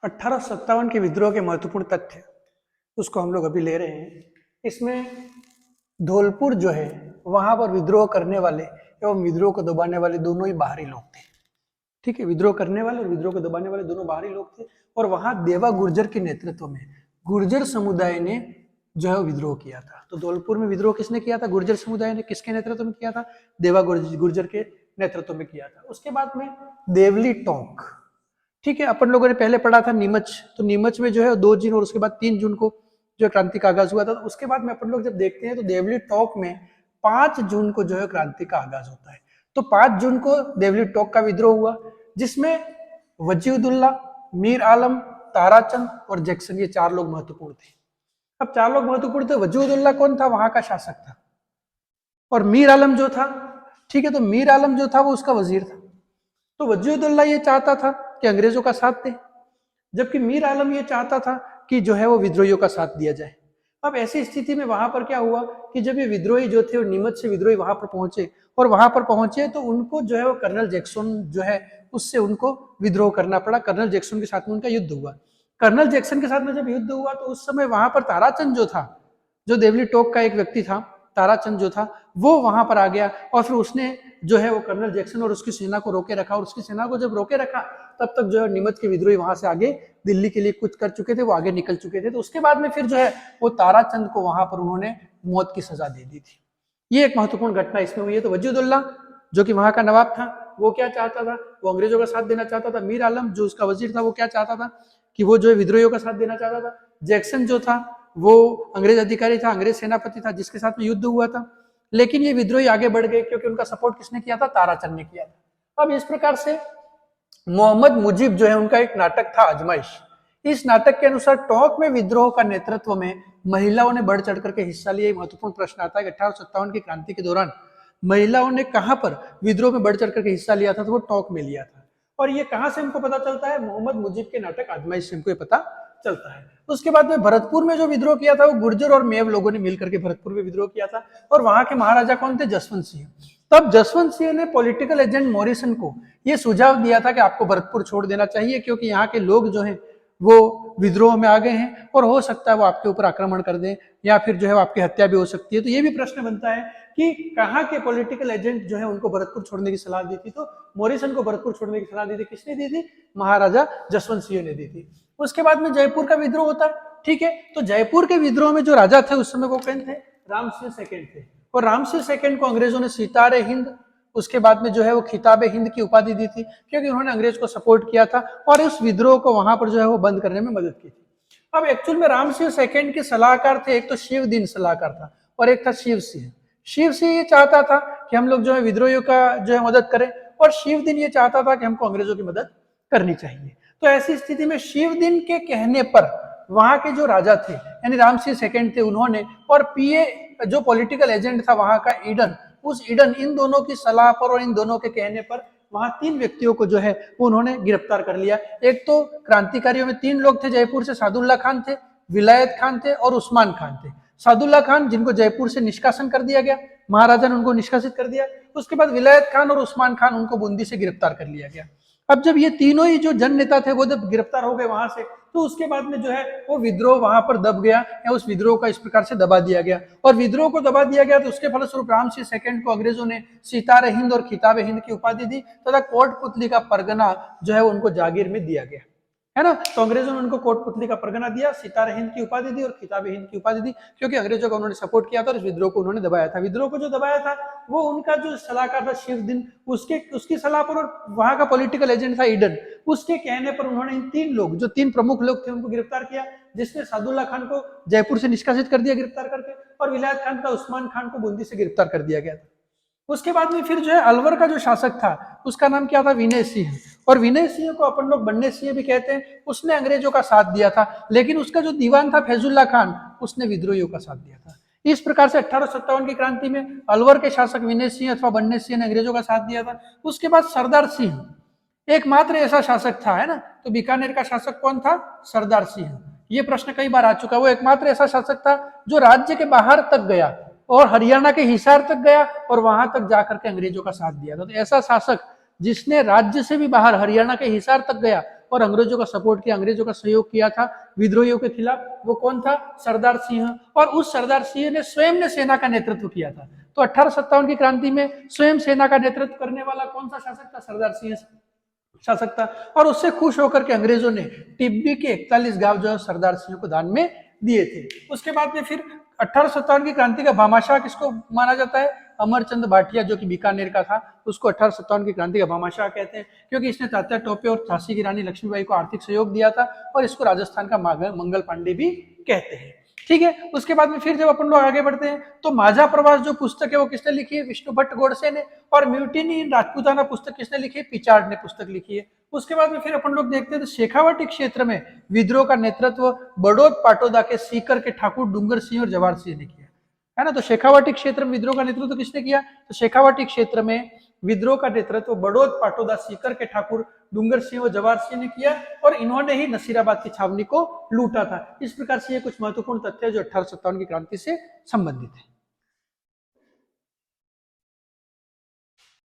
1857 के विद्रोह के महत्वपूर्ण तथ्य उसको हम लोग अभी ले रहे हैं। इसमें धौलपुर जो है वहां पर विद्रोह करने वाले एवं विद्रोह को दबाने वाले दोनों ही बाहरी लोग थे। ठीक है, विद्रोह करने वाले और विद्रोह को दबाने वाले दोनों बाहरी लोग थे। और वहां देवा गुर्जर के नेतृत्व में गुर्जर समुदाय ने जो है विद्रोह किया था। तो धौलपुर में विद्रोह किसने किया था? गुर्जर समुदाय ने। किसके नेतृत्व में किया था? देवा गुर्जर के नेतृत्व में किया था। उसके बाद में देवली टोंक। ठीक है, अपन लोगों ने पहले पढ़ा था नीमच। तो नीमच में जो है 2 जून और उसके बाद 3 जून को जो क्रांति का आगाज हुआ था। तो उसके बाद में अपन लोग जब देखते हैं तो देवली टोंक में 5 जून को जो है क्रांति का आगाज होता है। तो 5 जून को देवली टोंक का विद्रोह हुआ, जिसमें वजीउद्दौला, मीर आलम, ताराचंद और जैक्सन, ये 4 लोग महत्वपूर्ण थे। अब 4 लोग महत्वपूर्ण थे। वजीउद्दौला कौन था? वहां का शासक था। और मीर आलम जो था, ठीक है, तो मीर आलम जो था वो उसका वजीर था। तो वजीउद्दौला ये चाहता था कि अंग्रेजों का साथ दे, जबकि मीर आलम ये चाहता था कि जो है वो विद्रोहियों का साथ दिया जाए। अब ऐसी स्थिति में वहां पर क्या हुआ कि जब ये विद्रोही जो थे वो नीमच से विद्रोही वहां पर पहुंचे, और वहां पर पहुंचे तो उनको जो है वो कर्नल जैक्सन जो है उससे उनको विद्रोह करना पड़ा। कर्नल जैक्सन के साथ में उनका युद्ध हुआ। कर्नल जैक्सन के साथ में जब युद्ध हुआ तो उस समय वहां पर ताराचंद जो था, जो देवली टोंक का एक व्यक्ति था, ताराचंद जो था वो वहां पर आ गया और फिर उसने जो है वो कर्नल जैक्सन और उसकी सेना को रोके रखा। और उसकी सेना को जब रोके रखा तब तक जो है नीमच के विद्रोही वहां से आगे दिल्ली के लिए कुछ कर चुके थे, वो आगे निकल चुके थे। तो उसके बाद में फिर जो है वो ताराचंद को वहां पर उन्होंने मौत की सजा दे दी थी। ये एक महत्वपूर्ण घटना इसमें हुई है। तो वजीउद्दौला जो कि वहां का नवाब था वो क्या चाहता था? वो अंग्रेजों का साथ देना चाहता था। मीर आलम जो उसका वजीर था वो क्या चाहता था कि वो जो है विद्रोहियों का साथ देना चाहता था। जैक्सन जो था वो अंग्रेज अधिकारी था, अंग्रेज सेनापति था, जिसके साथ में युद्ध हुआ था। लेकिन ये विद्रोही आगे बढ़ गए क्योंकि उनका सपोर्ट किसने किया था? ताराचंद ने किया था। अब इस प्रकार से मोहम्मद मुजीब जो है उनका एक नाटक था आजमाइश। इस नाटक के अनुसार टोंक में विद्रोह का नेतृत्व में महिलाओं ने बढ़ चढ़ करके हिस्सा लिया। महत्वपूर्ण प्रश्न आता है कि 1857 की क्रांति के दौरान महिलाओं ने कहां पर विद्रोह में बढ़ चढ़ करके हिस्सा लिया था? तो वो टोंक में लिया था। और ये कहां से हमको पता चलता है? मोहम्मद मुजीब के नाटक आजमाइश से हमको ये पता चलता है। उसके बाद में भरतपुर में जो विद्रोह किया था वो गुर्जर और मेव लोगों ने मिलकर के भरतपुर में विद्रोह किया था। और वहां के महाराजा कौन थे? जसवंत सिंह। तब जसवंत सिंह ने पॉलिटिकल एजेंट मॉरिसन को यह सुझाव दिया था कि आपको भरतपुर छोड़ देना चाहिए, क्योंकि यहाँ के लोग जो हैं वो विद्रोह में आ गए हैं और हो सकता है वो आपके ऊपर आक्रमण कर दें या फिर जो है आपकी हत्या भी हो सकती है। तो ये भी प्रश्न बनता है कि कहाँ के पॉलिटिकल एजेंट जो है उनको भरतपुर छोड़ने की सलाह दी थी? तो मॉरिसन को भरतपुर छोड़ने की सलाह दी थी। किसने दी थी? महाराजा जसवंत सिंह ने दी थी। उसके बाद में जयपुर का विद्रोह होता है। ठीक है, तो जयपुर के विद्रोह में जो राजा थे उस समय वो कौन थे? राम सिंह सेकंड थे। और राम सिंह सेकंड को अंग्रेजों ने सितारे हिंद, उसके बाद में जो है वो खिताबे हिंद की उपाधि दी थी, क्योंकि उन्होंने अंग्रेज को सपोर्ट किया था और उस विद्रोह को वहां पर जो है वो बंद करने में मदद की थी। अब एक्चुअल में राम सिंह सेकंड के सलाहकार थे, एक तो शिवदीन सलाहकार था और एक था शिव सिंह। शिव सिंह ये चाहता था कि हम लोग जो है विद्रोहियों का जो है मदद करें, और शिवदीन ये चाहता था कि हमको अंग्रेजों की मदद करनी चाहिए। तो ऐसी स्थिति में शिवदीन के कहने पर वहां के जो राजा थे यानी राम सिंह सेकंड थे, उन्होंने और पीए जो पॉलिटिकल एजेंट था वहां का ईडन, उस ईडन, इन दोनों की सलाह पर और इन दोनों के कहने पर वहां 3 व्यक्तियों को जो है वो उन्होंने गिरफ्तार कर लिया। एक तो क्रांतिकारियों में 3 लोग थे जयपुर से, सादुल्ला खान थे, विलायत खान थे और उस्मान खान थे। सादुल्ला खान जिनको जयपुर से निष्कासन कर दिया गया, महाराजा ने उनको निष्कासित कर दिया। उसके बाद विलायत खान और उस्मान खान उनको बूंदी से गिरफ्तार कर लिया गया। अब जब ये तीनों ही जो जन नेता थे वो जब गिरफ्तार हो गए वहां से, तो उसके बाद में जो है वो विद्रोह वहां पर दब गया या उस विद्रोह का इस प्रकार से दबा दिया गया। और विद्रोह को दबा दिया गया तो उसके फलस्वरूप राम सिंह सेकंड को अंग्रेजों ने सितारे हिंद और खिताबे हिंद की उपाधि दी तथा कोटपुतली का परगना जो है उनको जागीर में दिया गया, है ना। तो अंग्रेजों ने उनको कोटपुतली का परगना दिया, सितारे हिंद की उपाधि दी और खिताबे हिंद की उपाधि दी, क्योंकि अंग्रेजों का उन्होंने सपोर्ट किया था और इस विद्रोह को उन्होंने दबाया था। विद्रोह को जो दबाया था वो उनका जो सलाहकार था शिवदीन, उसकी सलाह पर, और वहां का पॉलिटिकल एजेंट था ईडन, उसके कहने पर उन्होंने इन 3 लोग, जो 3 प्रमुख लोग थे, उनको गिरफ्तार किया, जिसने सादुल्ला खान को जयपुर से निष्कासित कर दिया गिरफ्तार करके, और विलायत खान का उस्मान खान को बूंदी से गिरफ्तार कर दिया गया था। उसके बाद में फिर जो है अलवर का जो शासक था उसका नाम क्या था? विनय सिंह। और विनय सिंह को अपन लोग बन्ने सिंह भी कहते हैं। उसने अंग्रेजों का साथ दिया था, लेकिन उसका जो दीवान था फैजुल्ला खान, उसने विद्रोहियों का साथ दिया था। इस प्रकार से 1857 की क्रांति में अलवर के शासक विनय सिंह अथवा बन्ने सिंह ने अंग्रेजों का साथ दिया था। उसके बाद सरदार सिंह एकमात्र ऐसा शासक था, है ना। तो बीकानेर का शासक कौन था? सरदार सिंह। ये प्रश्न कई बार आ चुका। वो एकमात्र ऐसा शासक था जो राज्य के बाहर तक गया और हरियाणा के हिसार तक गया और वहां तक जाकर के अंग्रेजों का साथ दिया था। तो ऐसा शासक जिसने राज्य से भी बाहर हरियाणा के हिसार तक गया और अंग्रेजों का सपोर्ट किया, अंग्रेजों का सहयोग किया था विद्रोहियों के खिलाफ, वो कौन था? सरदार सिंह। और उस सरदार सिंह ने स्वयं ने सेना का नेतृत्व किया था। तो 1857 की क्रांति में स्वयं सेना का नेतृत्व करने वाला कौन सा शासक था? सरदार सिंह शासक था। और उससे खुश होकर के अंग्रेजों ने टिब्बी के 41 गांव जो है सरदार सिंह को दान में दिए थे। उसके बाद में फिर 1857 की क्रांति का भामाशाह किसको माना जाता है? अमरचंद भाटिया, जो कि बीकानेर का था, उसको 1857 की क्रांति का भामाशाह कहते हैं, क्योंकि इसने तात्या टोपे और झांसी की रानी लक्ष्मीबाई को आर्थिक सहयोग दिया था। और इसको राजस्थान का मंगल पांडे भी कहते हैं। ठीक है, उसके बाद में फिर जब अपन लोग आगे बढ़ते हैं तो माझा प्रवास जो पुस्तक है वो किसने लिखी है? विष्णु भट्ट गोडसे ने। और म्यूटिनी इन राजपूताना पुस्तक किसने लिखी है? पिचार्ड ने पुस्तक लिखी है। उसके बाद में फिर अपन लोग देखते हैं तो शेखावाटी क्षेत्र में विद्रोह का नेतृत्व बड़ौद पाटोदा के सीकर के ठाकुर डूंगर सिंह और जवाहर सिंह ने किया, है ना। तो शेखावाटी क्षेत्र में विद्रोह का नेतृत्व किसने किया? तो शेखावाटी क्षेत्र में विद्रोह का नेतृत्व बड़ौद पाटोदा, सीकर के ठाकुर डूंगर सिंह और जवाहर सिंह ने किया, और इन्होंने ही नसीराबाद की छावनी को लूटा था। इस प्रकार से ये कुछ महत्वपूर्ण तथ्य जो 1857 की क्रांति से संबंधित है।